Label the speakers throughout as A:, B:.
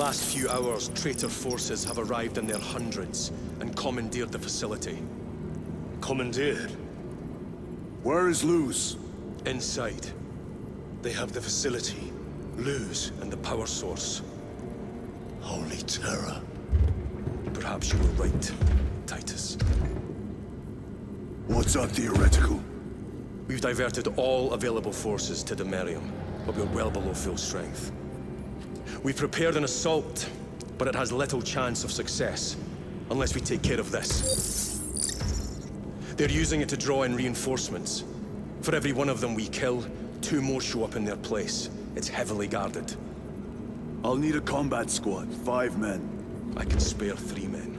A: last few hours, traitor forces have arrived in their hundreds and commandeered the facility.
B: Commandeered?
C: Where is Luz?
A: Inside. They have the facility, Luz, and the power source.
B: Holy terror.
A: Perhaps you were right, Titus.
C: What's our theoretical?
A: We've diverted all available forces to Demerium, but we're well below full strength. We've prepared an assault, but it has little chance of success, unless we take care of this. They're using it to draw in reinforcements. For every one of them we kill, 2 more show up in their place. It's heavily guarded.
C: I'll need a combat squad, 5 men.
A: I can spare 3 men.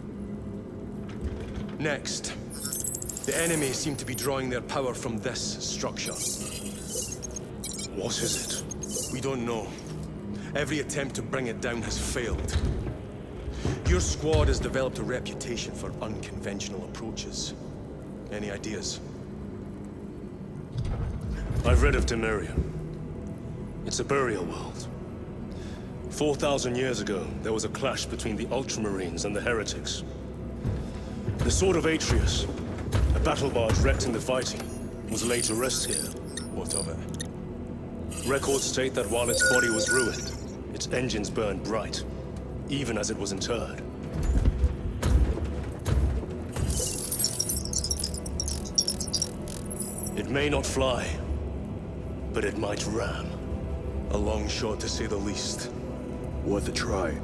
A: Next, the enemy seem to be drawing their power from this structure.
B: What is it?
A: We don't know. Every attempt to bring it down has failed. Your squad has developed a reputation for unconventional approaches. Any ideas?
B: I've read of Demerium. It's a burial world. 4,000 years ago, there was a clash between the Ultramarines and the Heretics. The Sword of Atreus, a battle barge wrecked in the fighting, was laid to rest here.
A: What of it?
B: Records state that while its body was ruined, its engines burned bright, even as it was interred. It may not fly, but it might ram.
A: A long shot, to say the least.
C: Worth a try.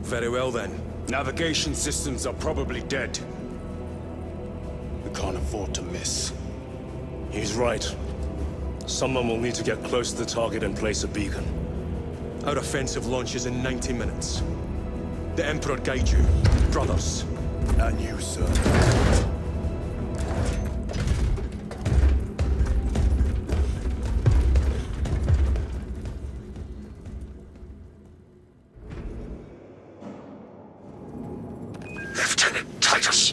A: Very well, then.
D: Navigation systems are probably dead. We can't afford to miss.
B: He's right. Someone will need to get close to the target and place a beacon.
A: Our offensive launches in 90 minutes. The Emperor guide you, brothers.
C: And you, sir.
E: Lieutenant Titus,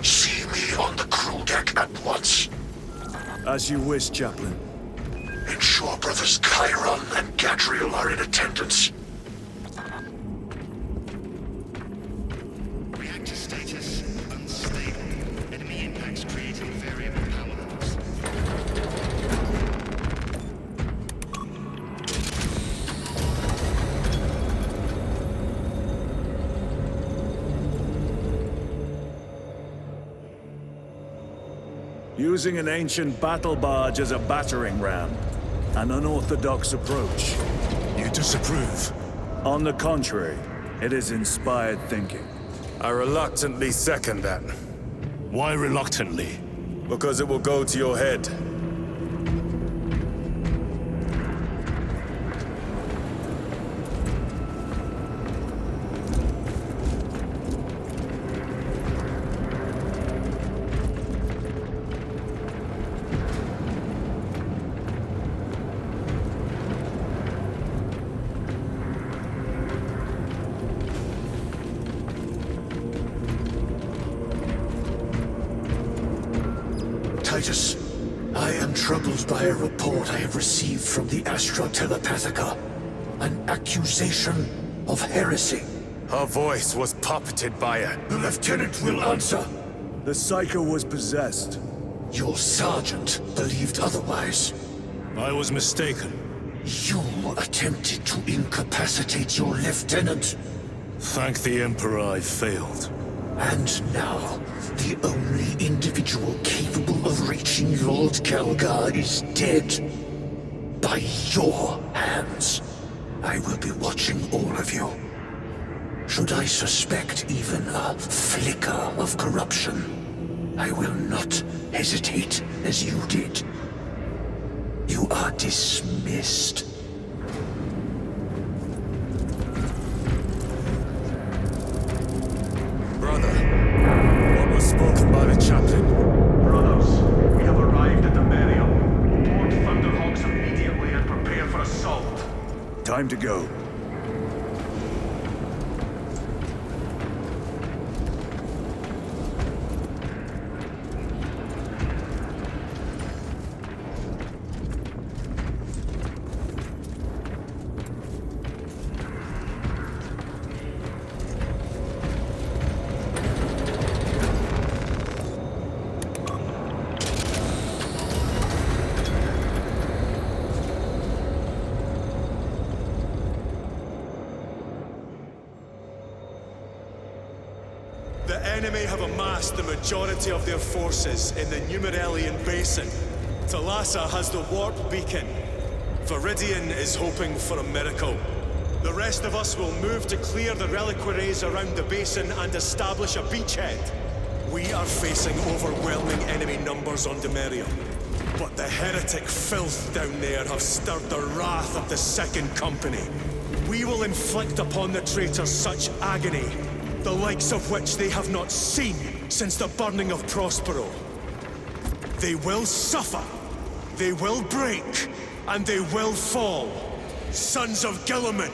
E: see me on the crew deck at once.
C: As you wish, Chaplain.
E: Ensure brothers Chiron and Gadriel are in attendance.
F: Reactor status unstable. Enemy impacts creating variable power levels.
C: Using an ancient battle barge as a battering ram. An unorthodox approach.
D: You disapprove?
C: On the contrary, it is inspired thinking.
D: I reluctantly second that.
B: Why reluctantly?
D: Because it will go to your head.
E: Titus, I am troubled by a report I have received from the Astra Telepathica. An accusation of heresy.
D: Her voice was puppeted by her.
E: The lieutenant will answer.
C: The Psycho was possessed.
E: Your sergeant believed otherwise.
B: I was mistaken.
E: You attempted to incapacitate your lieutenant.
B: Thank the Emperor I failed.
E: And now, the only individual capable of reaching Lord Kelgar is dead. By your hands. I will be watching all of you. Should I suspect even a flicker of corruption, I will not hesitate as you did. You are dismissed.
D: Brother, what was spoken by the chaplain?
A: Brothers, we have arrived at Demerium. Board Thunderhawks immediately and prepare for assault.
C: Time to go.
G: The enemy have amassed the majority of their forces in the Numerelian Basin. Thalassa has the warp beacon. Viridian is hoping for a miracle. The rest of us will move to clear the reliquaries around the basin and establish a beachhead. We are facing overwhelming enemy numbers on Demerium. But the heretic filth down there have stirred the wrath of the Second Company. We will inflict upon the traitors such agony, the likes of which they have not seen since the burning of Prospero. They will suffer, they will break, and they will fall. Sons of Guilliman,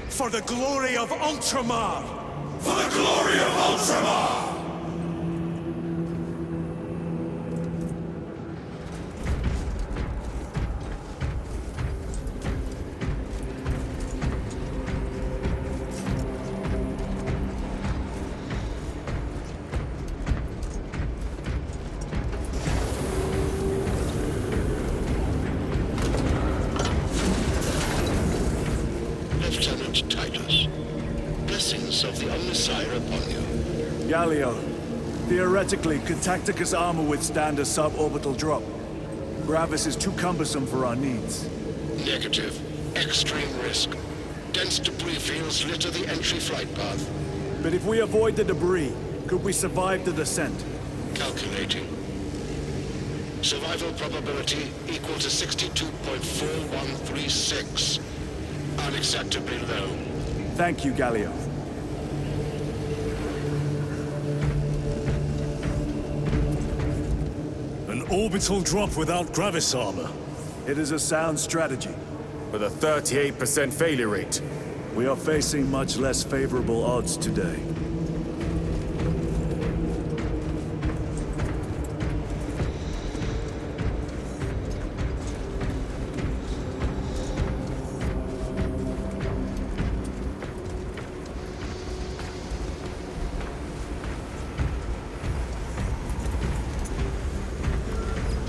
G: for the glory of Ultramar! For the glory of Ultramar!
E: Lieutenant Titus, blessings of the Omnissiah upon you.
C: Galio, theoretically, could Tacticus armor withstand a suborbital drop? Gravis is too cumbersome for our needs.
E: Negative. Extreme risk. Dense debris fields litter the entry flight path.
C: But if we avoid the debris, could we survive the descent?
E: Calculating. Survival probability equal to 62.4136. Unacceptably low.
C: Thank you, Galio.
B: An orbital drop without Gravis armor.
C: It is a sound strategy.
D: With a 38% failure rate.
C: We are facing much less favorable odds today.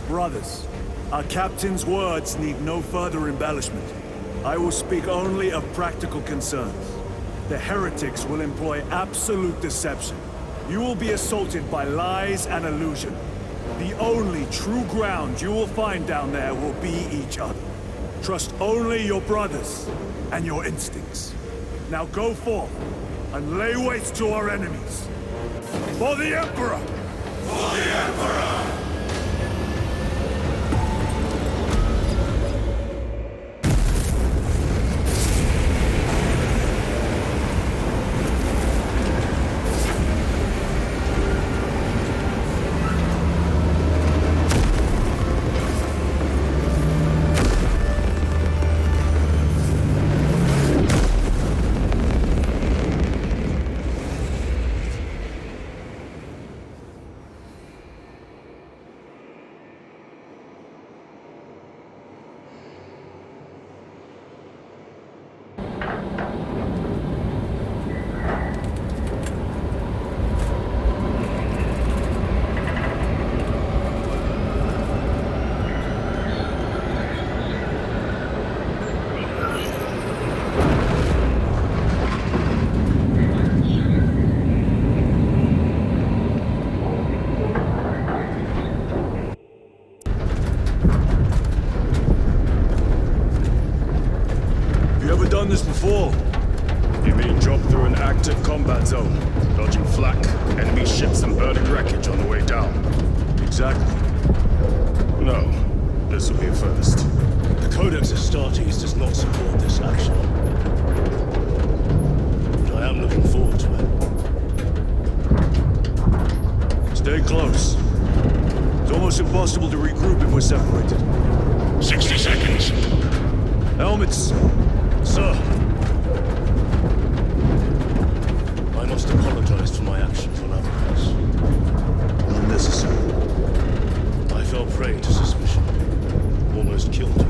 C: Brothers, our captain's words need no further embellishment. I will speak only of practical concerns. The heretics will employ absolute deception. You will be assaulted by lies and illusion. The only true ground you will find down there will be each other. Trust only your brothers and your instincts. Now go forth and lay waste to our enemies. For the Emperor! For the Emperor!
A: Done this before.
D: You mean drop through an active combat zone, dodging flak, enemy ships and burning wreckage on the way down?
A: Exactly.
D: No. This will be a first.
B: The Codex Astartes does not support this action. But I am looking forward to it.
A: Stay close. It's almost impossible to regroup if we're separated.
E: 60 seconds.
A: Helmets!
B: Sir! I must apologize for my actions on Avernus.
A: Unnecessary.
B: I fell prey to suspicion. Almost killed you.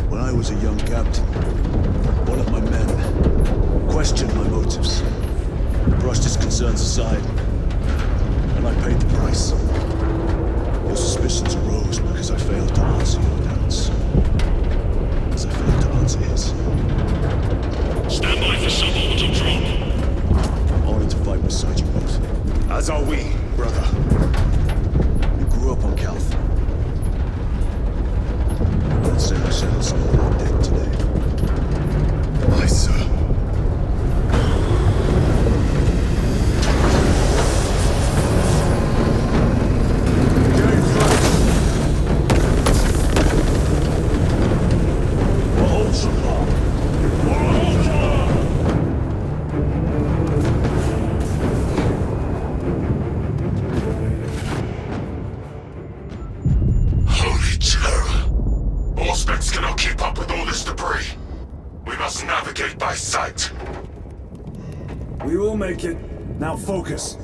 A: When I was a young captain, one of my men questioned my motives, brushed his concerns aside, and I paid the price. Your suspicions arose because I failed to answer your doubts. As I failed to answer his.
E: Stand by for suborbital drop.
A: Only to fight with someone.
D: As are we, brother.
C: You grew up on Calth. Let's say we settle some of that debt today.
D: Aye, sir.
E: Holy terror! Auspex cannot keep up with all this debris. We must navigate by sight.
C: We will make it. Now focus.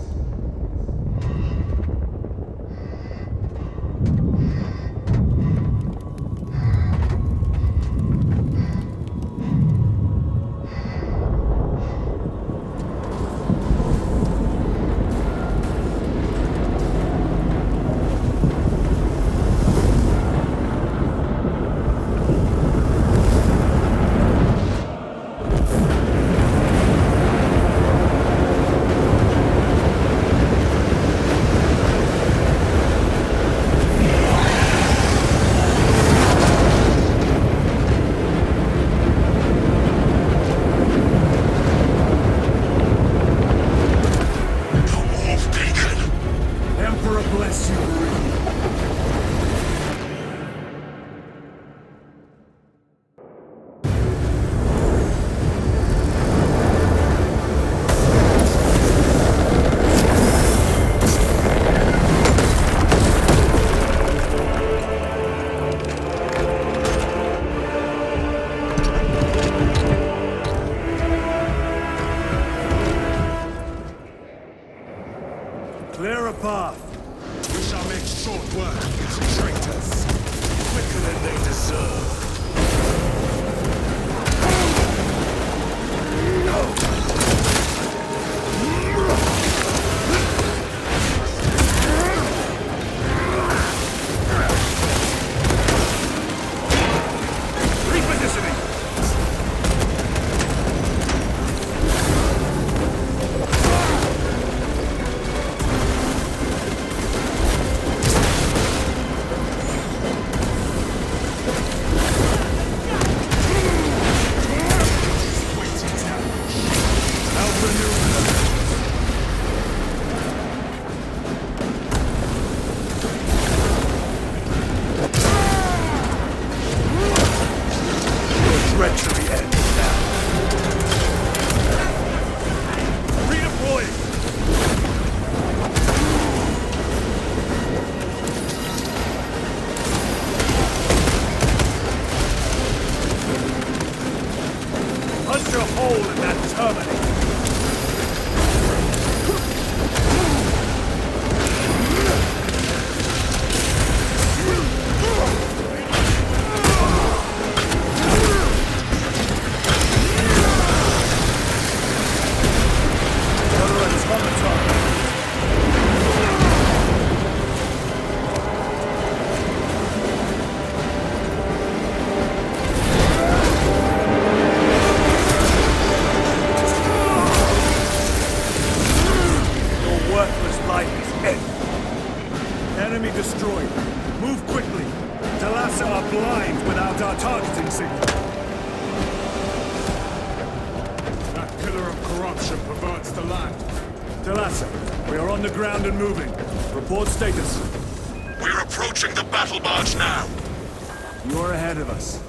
C: Bless you, Marine. Clear a path.
D: We shall make short work of these traitors. Quicker than they deserve. Repositioning! Treachery ends now. Redeploying! Punch a hole in that terminal! Enemy destroyed. Move quickly. Talassa are blind without our targeting signal. That pillar of corruption perverts the land.
C: Talassa, we are on the ground and moving. Report status.
E: We're approaching the battle barge now.
C: You are ahead of us.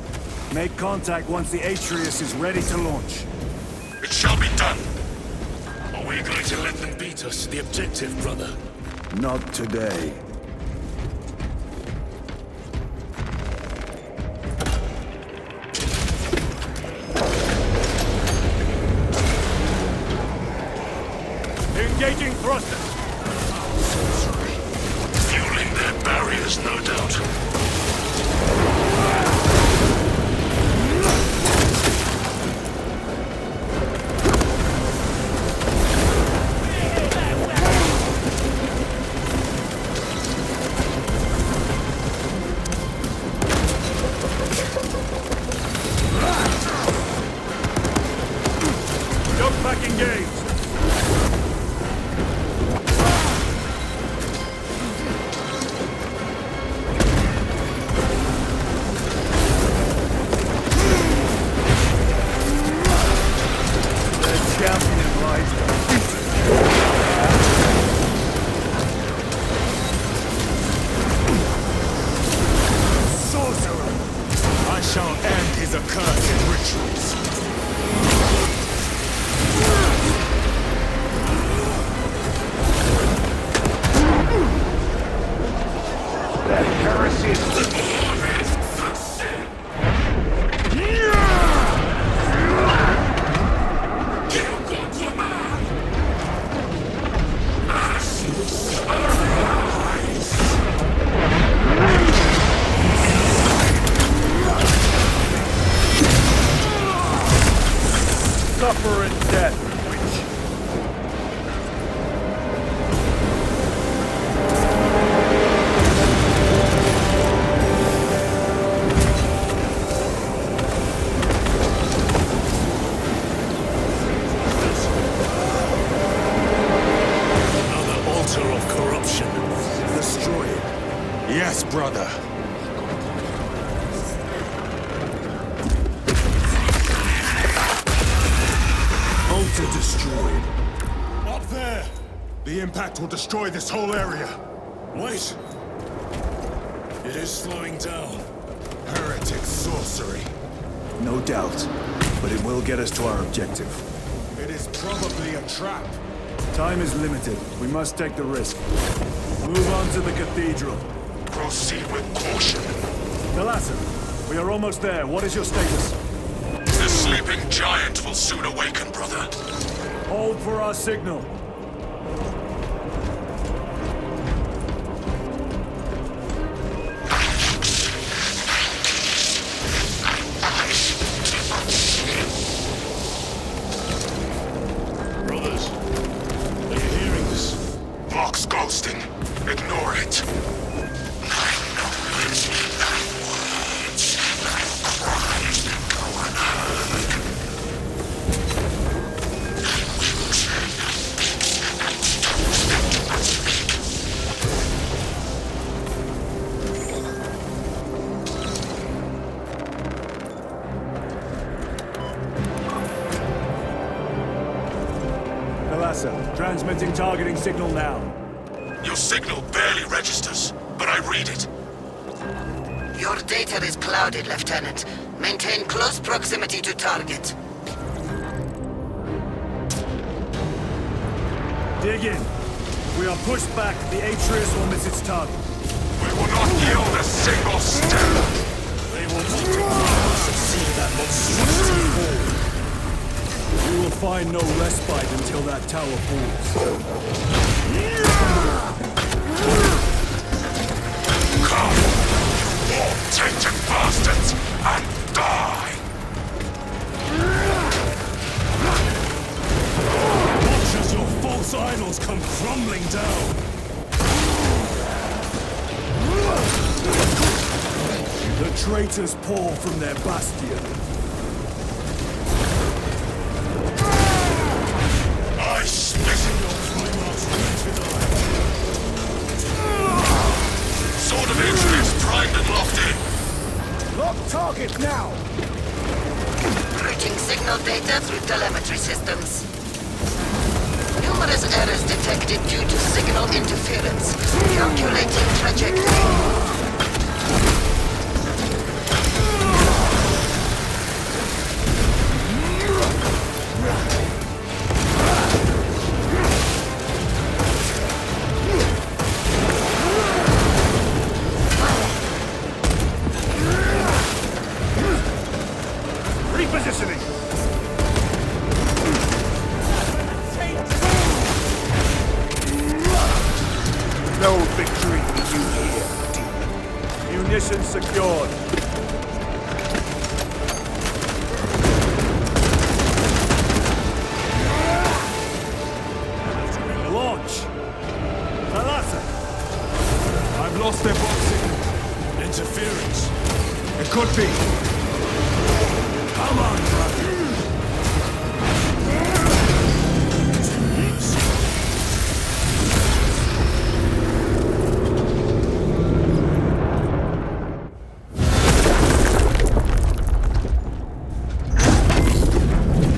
C: Make contact once the Atreus is ready to launch.
E: It shall be done.
D: Are we going to let them beat us to the objective, brother?
C: Not today.
D: Engaging thrusters!
E: Fueling their barriers, no doubt.
C: Jump back engaged.
G: Yes, brother.
C: Altar destroyed.
D: Up there! The impact will destroy this whole area. Wait! It is slowing down.
G: Heretic sorcery.
C: No doubt. But it will get us to our objective.
G: It is probably a trap.
C: Time is limited. We must take the risk. Move on to the cathedral.
E: Proceed with caution.
C: Thalassa, we are almost there. What is your status?
E: The sleeping giant will soon awaken, brother.
C: Hold for our signal.
B: Brothers, are you hearing this?
E: Vox ghosting. Ignore it. I know it. Thy words, thy cries go unheard.
C: Thalassa, transmitting targeting signal now.
E: Your signal barely registers, but I read it.
H: Your data is clouded, Lieutenant. Maintain close proximity to target.
C: Dig in. If we are pushed back, the Atreus will miss its target.
E: We will not yield a single step.
B: They will not allow us to see that monstrosity fall.
C: We will find no respite until that tower falls.
E: Come, war-tainted bastards, and die!
B: Watch as your false idols come crumbling down!
C: The traitors pour from their bastion.
E: I spit in your Sword of Atreus primed and locked in.
C: Lock target now!
H: Routing signal data through telemetry systems. Numerous errors detected due to signal interference. Calculating trajectory.
C: Repositioning! No victory for you here, demon. Munitions secured. Launch! Thalassa! I've lost their box signal.
B: Interference.
C: It could be. Come on, brother.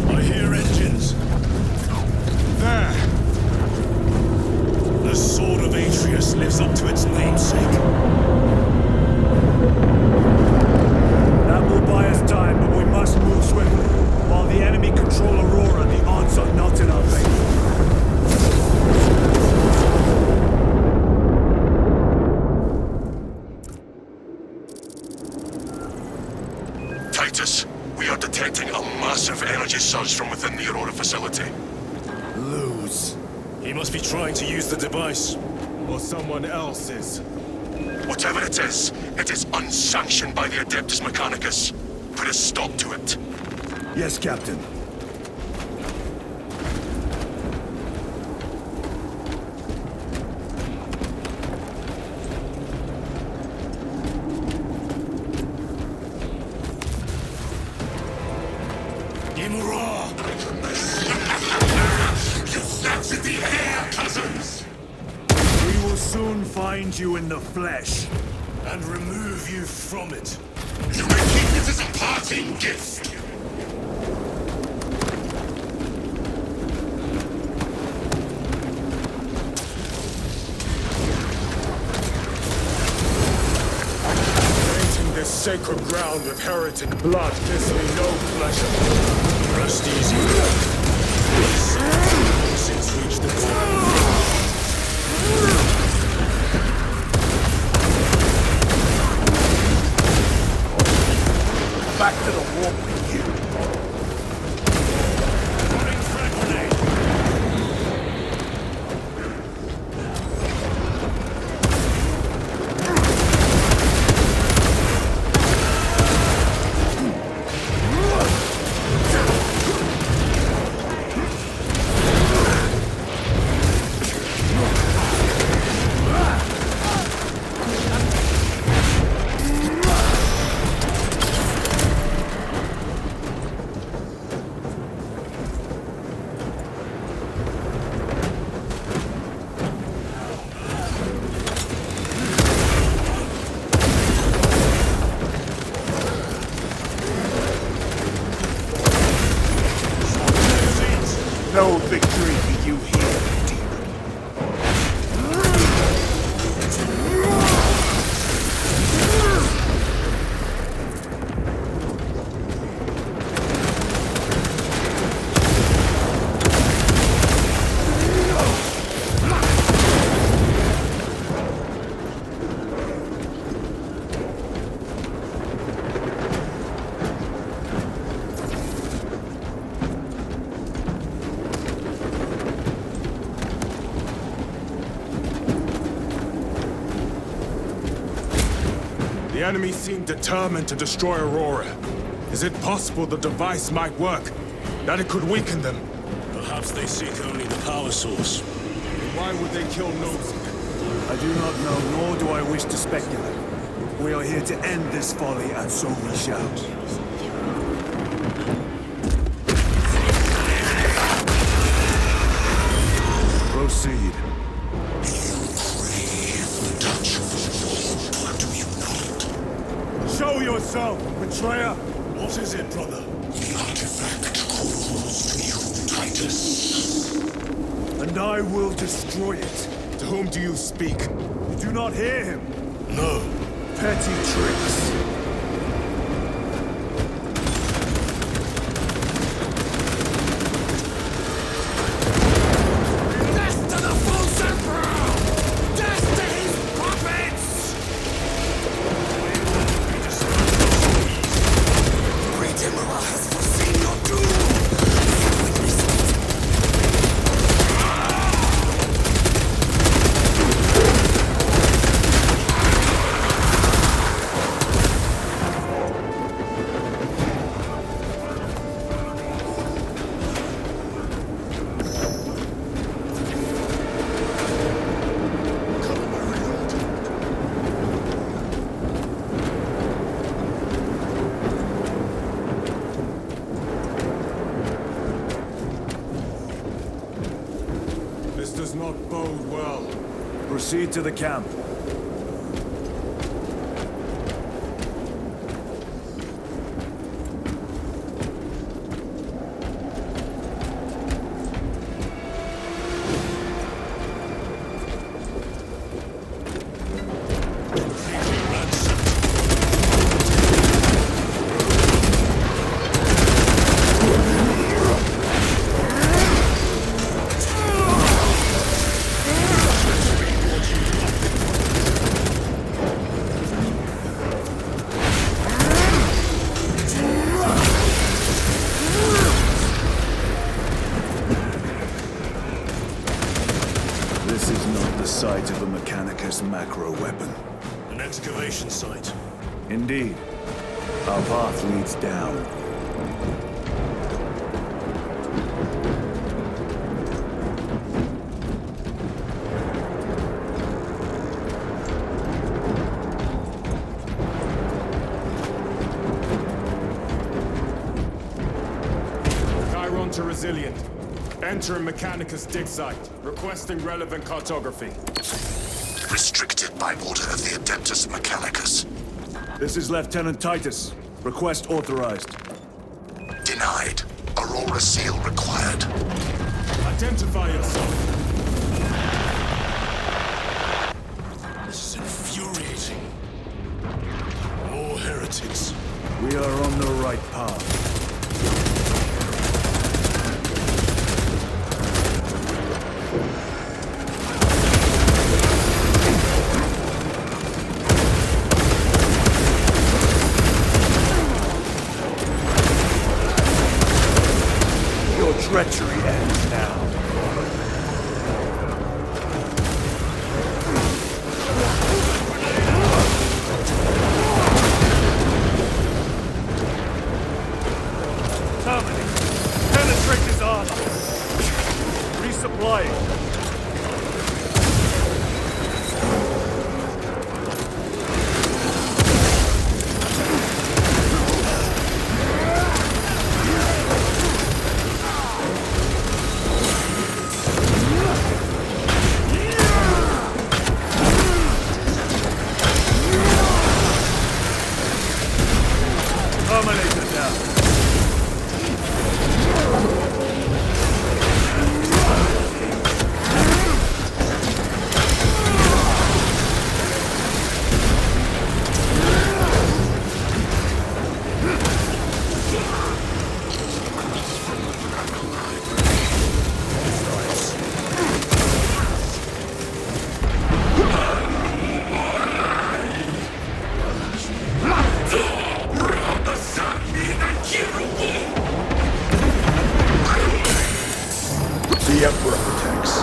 B: I hear engines.
C: There.
B: The Sword of Atreus lives up to its namesake.
C: That will buy us time, but we must move swiftly. While the enemy control Aurora, the odds are not in our favor.
E: Titus, we are detecting a massive energy surge from within the Aurora facility.
C: Lose.
B: He must be trying to use the device.
G: Or someone else's.
E: Whatever it is unsanctioned by the Adeptus Mechanicus. Put a stop to it.
C: Yes, Captain.
B: Imura!
E: You snatched at the air, cousins!
C: We will soon find you in the flesh.
D: and remove you from it.
E: You may keep it as a parting gift.
D: Painting this sacred ground with heretic blood gives me no pleasure.
B: Rest easy. Since reached the point.
C: Back to the warp with you.
D: Running frag grenade.
C: No victory for you here, demon.
D: The enemy seem determined to destroy Aurora. Is it possible the device might work? That it could weaken them?
B: Perhaps they seek only the power source.
D: Why would they kill Nosy?
C: I do not know, nor do I wish to speculate. We are here to end this folly, and so we shall. Proceed.
D: Show yourself, betrayer!
E: What is it, brother? The artifact calls to you, Titus.
C: And I will destroy it.
D: To whom do you speak?
C: You do not hear him.
E: No.
C: Petty tricks.
E: Death to the false emperor! Death to his puppets! Great Emperor has foreseen your doom!
D: This does not bode well.
C: Proceed to the camp. This is not the site of a Mechanicus macro weapon.
B: An excavation site.
C: Indeed. Our path leads down.
D: Chiron to Resilient. Enter Mechanicus dig site. Requesting relevant cartography.
E: Restricted by order of the Adeptus Mechanicus.
C: This is Lieutenant Titus. Request authorized.
E: Denied. Aurora seal required.
D: Identify yourself.
B: This is infuriating. More heretics.
C: We are on the right path. Your treachery ends now. Penetrate his armor. Resupplying. Terminator down. The Emperor protects.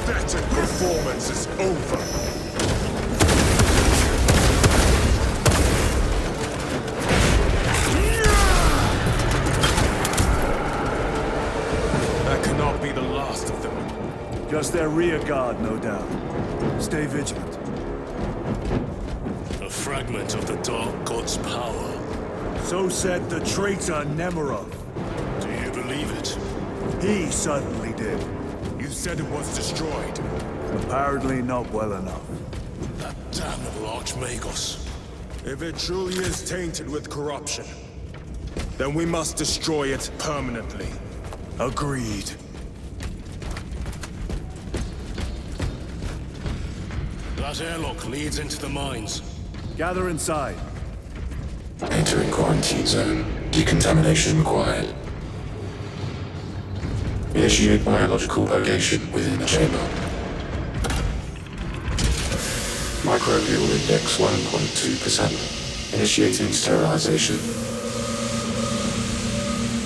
D: Pathetic performance is over. That cannot be the last of them.
C: Just their rear guard, no doubt. Stay vigilant.
B: A fragment of the Dark God's power.
C: So said the traitor Nemirov.
B: Do you believe it?
C: He certainly did.
D: You said it was destroyed.
C: Apparently not well enough.
B: That damnable Archmagos.
D: If it truly is tainted with corruption, then we must destroy it permanently.
C: Agreed.
B: That airlock leads into the mines.
C: Gather inside.
E: Entering quarantine zone. Decontamination required. Initiate biological purgation within the chamber. Microbial index 1.2%. Initiating sterilization.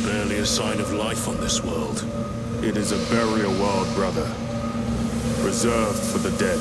B: Barely a sign of life on this world.
D: It is a burial world, brother. Reserved for the dead.